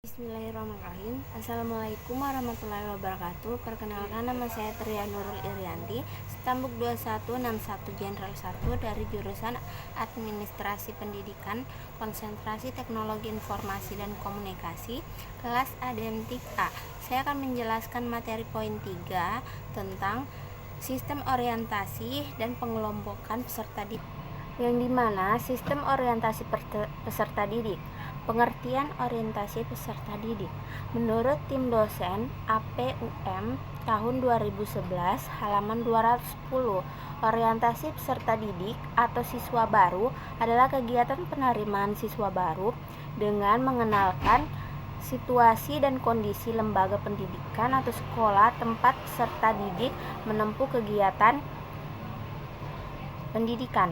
Bismillahirrahmanirrahim. Assalamualaikum warahmatullahi wabarakatuh. Perkenalkan, nama saya Tria Nurul Irianti, Stambuk 2161 Jenderal 1 dari jurusan Administrasi Pendidikan, Konsentrasi Teknologi Informasi dan Komunikasi, kelas Ademtik A. Saya akan menjelaskan materi poin 3 tentang sistem orientasi dan pengelompokan peserta didik, yang dimana sistem orientasi peserta didik. Pengertian orientasi peserta didik. Menurut tim dosen APUM tahun 2011 halaman 210, orientasi peserta didik atau siswa baru adalah kegiatan penerimaan siswa baru dengan mengenalkan situasi dan kondisi lembaga pendidikan atau sekolah tempat peserta didik menempuh kegiatan pendidikan.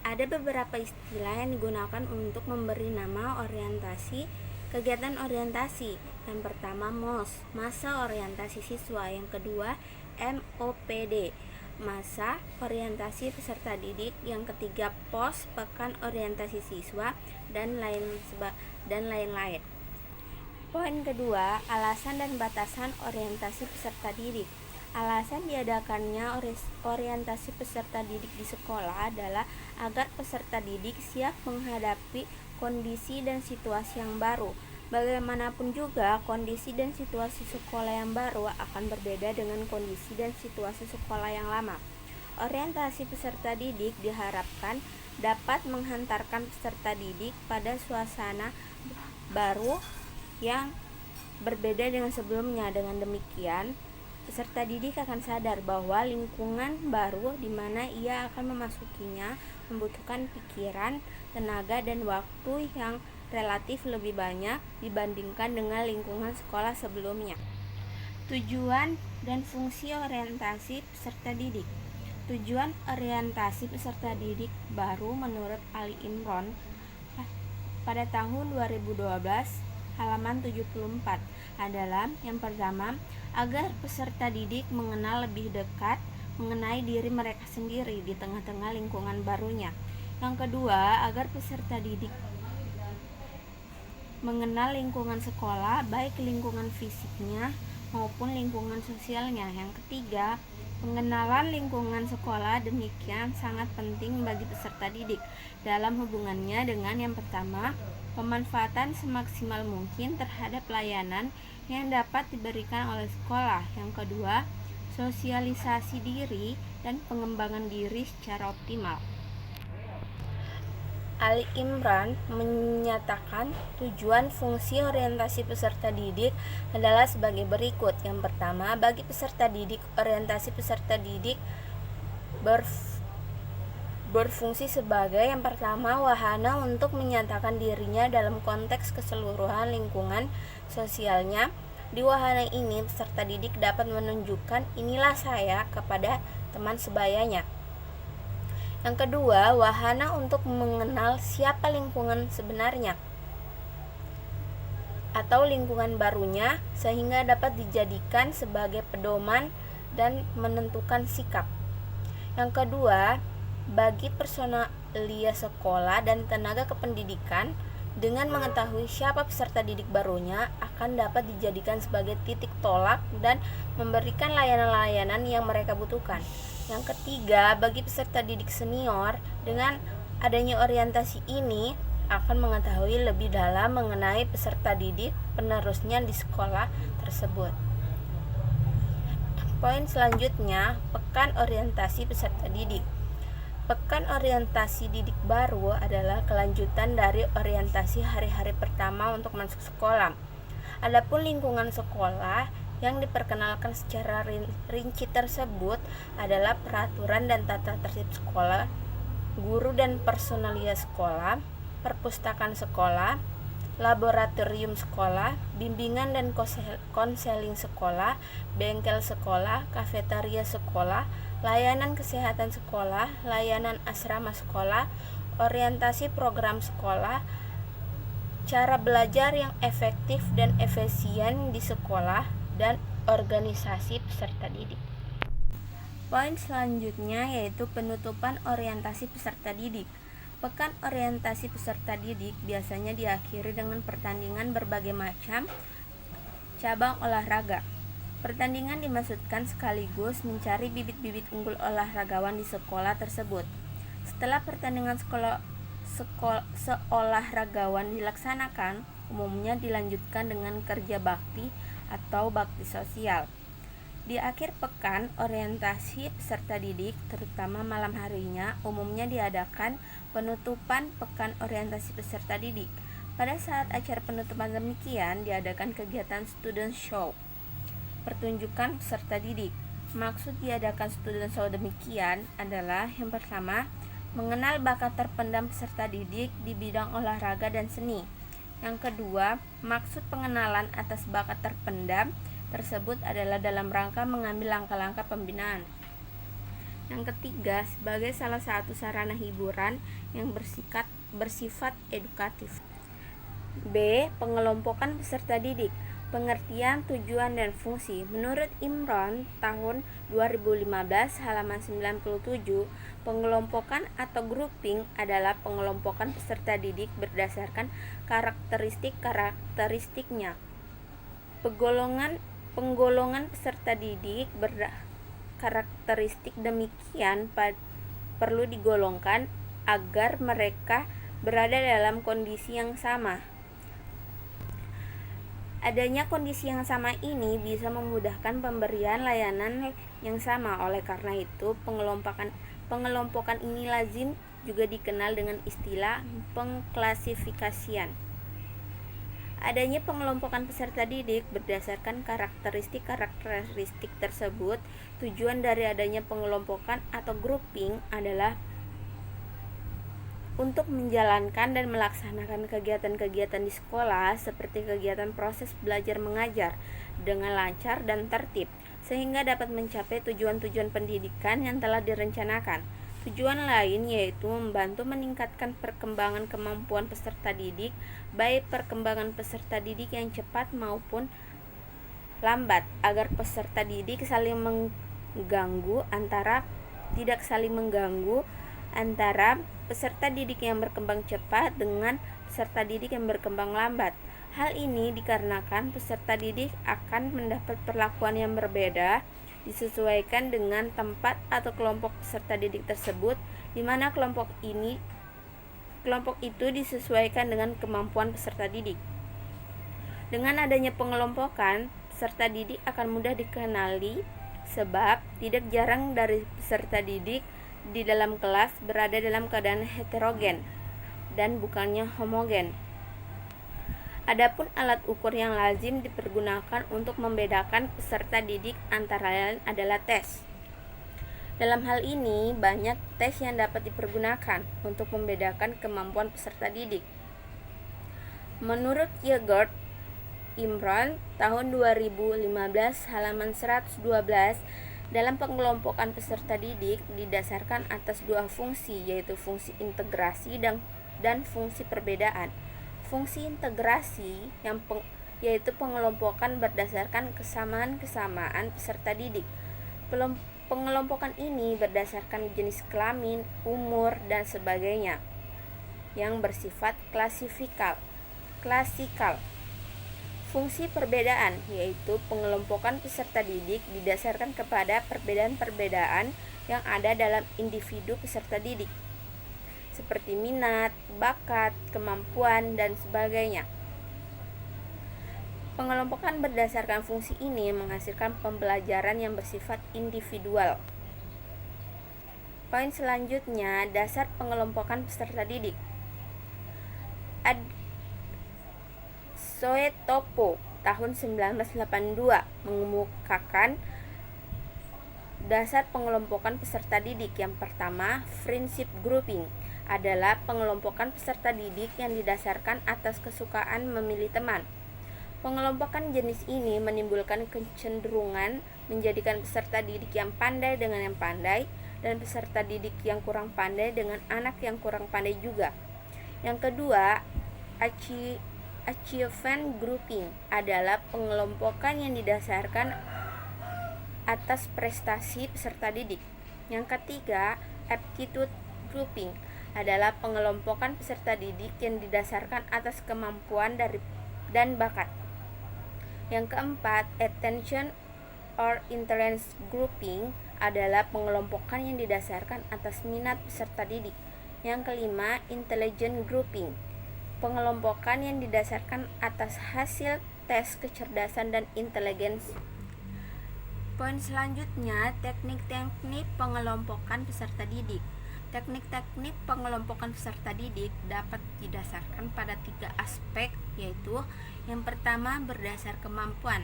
Ada beberapa istilah yang digunakan untuk memberi nama orientasi, kegiatan orientasi. Yang pertama MOS, masa orientasi siswa. Yang kedua MOPD, masa orientasi peserta didik. Yang ketiga POS, pekan orientasi siswa, dan lain-lain. Poin kedua, alasan dan batasan orientasi peserta didik. Alasan diadakannya orientasi peserta didik di sekolah adalah agar peserta didik siap menghadapi kondisi dan situasi yang baru. Bagaimanapun juga, kondisi dan situasi sekolah yang baru akan berbeda dengan kondisi dan situasi sekolah yang lama. Orientasi peserta didik diharapkan dapat menghantarkan peserta didik pada suasana baru yang berbeda dengan sebelumnya. Dengan demikian, peserta didik akan sadar bahwa lingkungan baru di mana ia akan memasukinya membutuhkan pikiran, tenaga, dan waktu yang relatif lebih banyak dibandingkan dengan lingkungan sekolah sebelumnya. Tujuan dan fungsi orientasi peserta didik. Tujuan orientasi peserta didik baru menurut Ali Imron pada tahun 2012 halaman 74 adalah yang pertama, agar peserta didik mengenal lebih dekat mengenai diri mereka sendiri di tengah-tengah lingkungan barunya. Yang kedua, agar peserta didik mengenal lingkungan sekolah, baik lingkungan fisiknya maupun lingkungan sosialnya. Yang ketiga, pengenalan lingkungan sekolah demikian sangat penting bagi peserta didik dalam hubungannya dengan yang pertama, pemanfaatan semaksimal mungkin terhadap layanan yang dapat diberikan oleh sekolah. Yang kedua, sosialisasi diri dan pengembangan diri secara optimal. Ali Imran menyatakan tujuan fungsi orientasi peserta didik adalah sebagai berikut. Yang pertama, bagi peserta didik, orientasi peserta didik berfungsi sebagai yang pertama, wahana untuk menyatakan dirinya dalam konteks keseluruhan lingkungan sosialnya. Di wahana ini, peserta didik dapat menunjukkan inilah saya kepada teman sebayanya. Yang kedua, wahana untuk mengenal siapa lingkungan sebenarnya atau lingkungan barunya sehingga dapat dijadikan sebagai pedoman dan menentukan sikap. Yang kedua, bagi personalia sekolah dan tenaga kependidikan, dengan mengetahui siapa peserta didik barunya akan dapat dijadikan sebagai titik tolak dan memberikan layanan-layanan yang mereka butuhkan. Yang ketiga, bagi peserta didik senior, dengan adanya orientasi ini akan mengetahui lebih dalam mengenai peserta didik penerusnya di sekolah tersebut. Poin selanjutnya, pekan orientasi peserta didik. Pekan orientasi didik baru adalah kelanjutan dari orientasi hari-hari pertama untuk masuk sekolah. Adapun lingkungan sekolah yang diperkenalkan secara rinci tersebut adalah peraturan dan tata tertib sekolah, guru dan personalia sekolah, perpustakaan sekolah, laboratorium sekolah, bimbingan dan konseling sekolah, bengkel sekolah, kafetaria sekolah, layanan kesehatan sekolah, layanan asrama sekolah, orientasi program sekolah, cara belajar yang efektif dan efisien di sekolah, dan organisasi peserta didik. Poin selanjutnya yaitu penutupan orientasi peserta didik. Pekan orientasi peserta didik biasanya diakhiri dengan pertandingan berbagai macam cabang olahraga. Pertandingan dimaksudkan sekaligus mencari bibit-bibit unggul olahragawan di sekolah tersebut. Setelah pertandingan seolahragawan dilaksanakan, umumnya dilanjutkan dengan kerja bakti atau bakti sosial. Di akhir pekan orientasi peserta didik, terutama malam harinya, umumnya diadakan penutupan pekan orientasi peserta didik. Pada saat acara penutupan demikian, diadakan kegiatan student show, pertunjukan peserta didik. Maksud diadakan student show demikian adalah yang pertama, mengenal bakat terpendam peserta didik di bidang olahraga dan seni. Yang kedua, maksud pengenalan atas bakat terpendam tersebut adalah dalam rangka mengambil langkah-langkah pembinaan. Yang ketiga, sebagai salah satu sarana hiburan yang bersifat edukatif. B. Pengelompokan peserta didik. Pengertian, tujuan, dan fungsi. Menurut Imron tahun 2015 halaman 97, pengelompokan atau grouping adalah pengelompokan peserta didik berdasarkan karakteristiknya. Penggolongan peserta didik berkarakteristik demikian perlu digolongkan agar mereka berada dalam kondisi yang sama. Adanya kondisi yang sama ini bisa memudahkan pemberian layanan yang sama. Oleh karena itu, pengelompokan ini lazim juga dikenal dengan istilah pengklasifikasian. Adanya pengelompokan peserta didik berdasarkan karakteristik tersebut. Tujuan dari adanya pengelompokan atau grouping adalah untuk menjalankan dan melaksanakan kegiatan-kegiatan di sekolah seperti kegiatan proses belajar mengajar dengan lancar dan tertib, sehingga dapat mencapai tujuan-tujuan pendidikan yang telah direncanakan. Tujuan lain yaitu membantu meningkatkan perkembangan kemampuan peserta didik, baik perkembangan peserta didik yang cepat maupun lambat, agar peserta didik tidak saling mengganggu antara peserta didik yang berkembang cepat dengan peserta didik yang berkembang lambat. Hal ini dikarenakan peserta didik akan mendapat perlakuan yang berbeda disesuaikan dengan tempat atau kelompok peserta didik tersebut, di mana kelompok itu disesuaikan dengan kemampuan peserta didik. Dengan adanya pengelompokan, peserta didik akan mudah dikenali sebab tidak jarang dari peserta didik di dalam kelas berada dalam keadaan heterogen dan bukannya homogen. Adapun alat ukur yang lazim dipergunakan untuk membedakan peserta didik antara lain adalah tes. Dalam hal ini, banyak tes yang dapat dipergunakan untuk membedakan kemampuan peserta didik. Menurut Yegert, Imron tahun 2015 halaman 112, dalam pengelompokan peserta didik didasarkan atas dua fungsi, yaitu fungsi integrasi dan fungsi perbedaan. Fungsi integrasi yaitu pengelompokan berdasarkan kesamaan-kesamaan peserta didik. Pengelompokan ini berdasarkan jenis kelamin, umur, dan sebagainya yang bersifat klasikal. Fungsi perbedaan yaitu pengelompokan peserta didik didasarkan kepada perbedaan-perbedaan yang ada dalam individu peserta didik, seperti minat, bakat, kemampuan, dan sebagainya. Pengelompokan berdasarkan fungsi ini menghasilkan pembelajaran yang bersifat individual. Poin selanjutnya, dasar pengelompokan peserta didik. Soetopo tahun 1982 mengemukakan dasar pengelompokan peserta didik. Yang pertama, prinsip grouping adalah pengelompokan peserta didik yang didasarkan atas kesukaan memilih teman. Pengelompokan jenis ini menimbulkan kecenderungan menjadikan peserta didik yang pandai dengan yang pandai dan peserta didik yang kurang pandai dengan anak yang kurang pandai juga. Yang kedua, achievement grouping adalah pengelompokan yang didasarkan atas prestasi peserta didik. Yang ketiga, aptitude grouping adalah pengelompokan peserta didik yang didasarkan atas kemampuan dan bakat. Yang keempat, attention or interest grouping adalah pengelompokan yang didasarkan atas minat peserta didik. Yang kelima, intelligent grouping, pengelompokan yang didasarkan atas hasil tes kecerdasan dan inteligensi. Poin selanjutnya, teknik-teknik pengelompokan peserta didik. Teknik-teknik pengelompokan peserta didik dapat didasarkan pada 3 aspek, yaitu yang pertama berdasar kemampuan.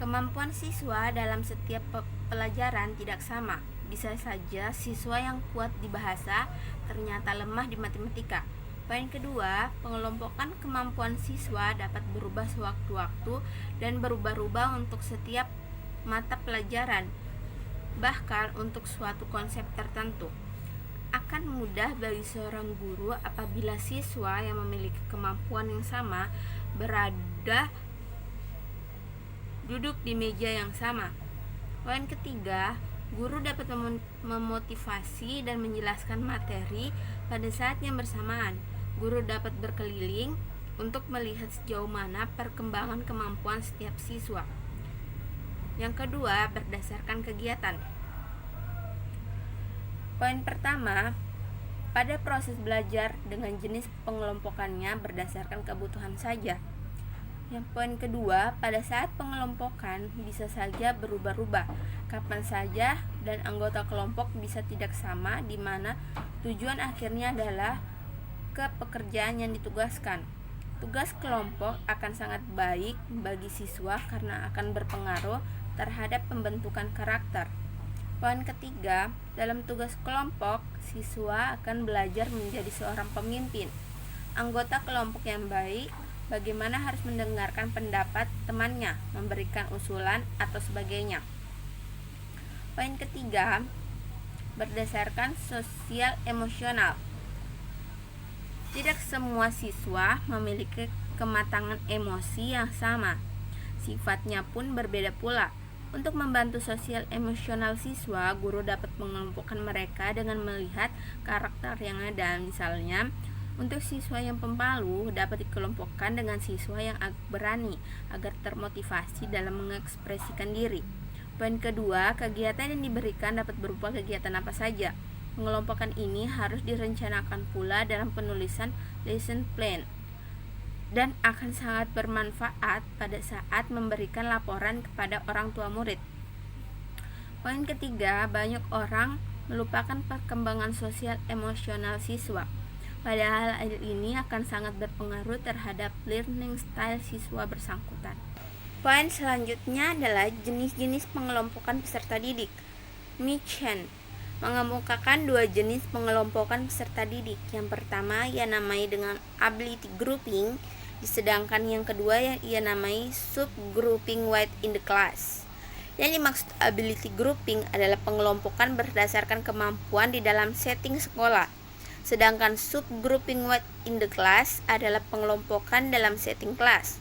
Kemampuan siswa dalam setiap pelajaran tidak sama. Bisa saja siswa yang kuat di bahasa ternyata lemah di matematika. Poin kedua, pengelompokan kemampuan siswa dapat berubah sewaktu-waktu dan berubah-ubah untuk setiap mata pelajaran, bahkan untuk suatu konsep tertentu. Akan mudah bagi seorang guru apabila siswa yang memiliki kemampuan yang sama duduk di meja yang sama. Poin ketiga, guru dapat memotivasi dan menjelaskan materi pada saat yang bersamaan. Guru dapat berkeliling untuk melihat sejauh mana perkembangan kemampuan setiap siswa. Yang kedua, berdasarkan kegiatan. Poin pertama, pada proses belajar dengan jenis pengelompokannya berdasarkan kebutuhan saja. Yang poin kedua, pada saat pengelompokan bisa saja berubah-ubah, kapan saja, dan anggota kelompok bisa tidak sama, di mana tujuan akhirnya adalah ke pekerjaan yang ditugaskan. Tugas kelompok akan sangat baik bagi siswa karena akan berpengaruh terhadap pembentukan karakter. Poin ketiga, dalam tugas kelompok, siswa akan belajar menjadi seorang pemimpin. Anggota kelompok yang baik bagaimana harus mendengarkan pendapat temannya, memberikan usulan, atau sebagainya. Poin ketiga, berdasarkan sosial emosional. Tidak semua siswa memiliki kematangan emosi yang sama. Sifatnya pun berbeda pula. Untuk membantu sosial emosional siswa, guru dapat mengelompokkan mereka dengan melihat karakter yang ada. Misalnya, untuk siswa yang pemalu dapat dikelompokkan dengan siswa yang berani agar termotivasi dalam mengekspresikan diri. Poin kedua, kegiatan yang diberikan dapat berupa kegiatan apa saja. Pengelompokan ini harus direncanakan pula dalam penulisan lesson plan dan akan sangat bermanfaat pada saat memberikan laporan kepada orang tua murid. Poin ketiga, banyak orang melupakan perkembangan sosial emosional siswa. Padahal hal ini akan sangat berpengaruh terhadap learning style siswa bersangkutan. Poin selanjutnya adalah jenis-jenis pengelompokan peserta didik. Mitchen mengemukakan 2 jenis pengelompokan peserta didik. Yang pertama ia namai dengan ability grouping, sedangkan yang kedua yang ia namai subgrouping wide in the class. Yang dimaksud ability grouping adalah pengelompokan berdasarkan kemampuan di dalam setting sekolah. Sedangkan subgrouping wide in the class adalah pengelompokan dalam setting kelas.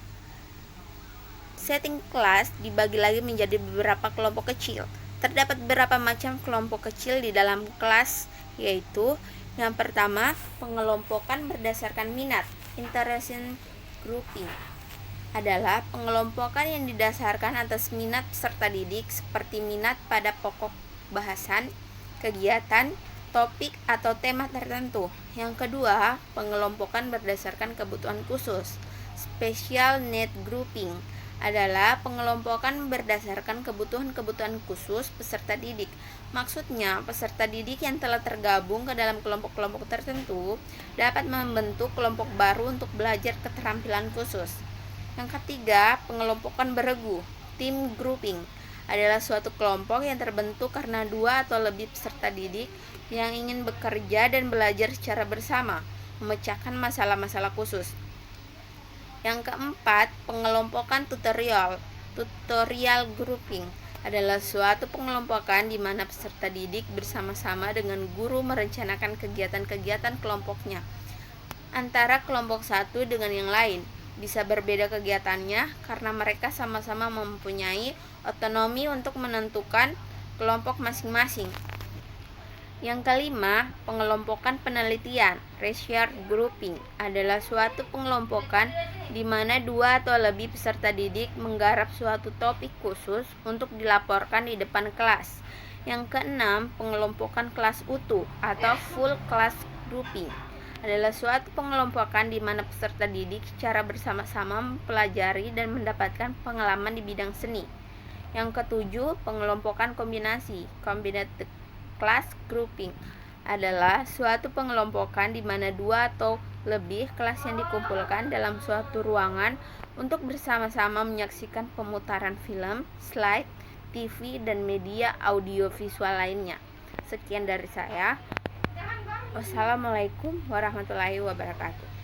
Setting kelas dibagi lagi menjadi beberapa kelompok kecil. Terdapat beberapa macam kelompok kecil di dalam kelas, yaitu yang pertama, pengelompokan berdasarkan minat. Interest grouping adalah pengelompokan yang didasarkan atas minat peserta didik seperti minat pada pokok bahasan, kegiatan, topik atau tema tertentu. Yang kedua, pengelompokan berdasarkan kebutuhan khusus. Special need grouping adalah pengelompokan berdasarkan kebutuhan-kebutuhan khusus peserta didik. Maksudnya, peserta didik yang telah tergabung ke dalam kelompok-kelompok tertentu dapat membentuk kelompok baru untuk belajar keterampilan khusus. Yang ketiga, pengelompokan beregu. Team grouping adalah suatu kelompok yang terbentuk karena 2 atau lebih peserta didik yang ingin bekerja dan belajar secara bersama, memecahkan masalah-masalah khusus. Yang keempat, pengelompokan tutorial. Tutorial grouping adalah suatu pengelompokan di mana peserta didik bersama-sama dengan guru merencanakan kegiatan-kegiatan kelompoknya. Antara kelompok satu dengan yang lain bisa berbeda kegiatannya karena mereka sama-sama mempunyai otonomi untuk menentukan kelompok masing-masing. Yang kelima, pengelompokan penelitian. Research grouping adalah suatu pengelompokan di mana 2 atau lebih peserta didik menggarap suatu topik khusus untuk dilaporkan di depan kelas. Yang keenam, pengelompokan kelas utuh atau full class grouping adalah suatu pengelompokan di mana peserta didik secara bersama-sama mempelajari dan mendapatkan pengalaman di bidang seni. Yang ketujuh, pengelompokan kombinasi. Combined class grouping adalah suatu pengelompokan di mana 2 atau lebih kelas yang dikumpulkan dalam suatu ruangan untuk bersama-sama menyaksikan pemutaran film, slide, TV, dan media audiovisual lainnya. Sekian dari saya. Wassalamualaikum warahmatullahi wabarakatuh.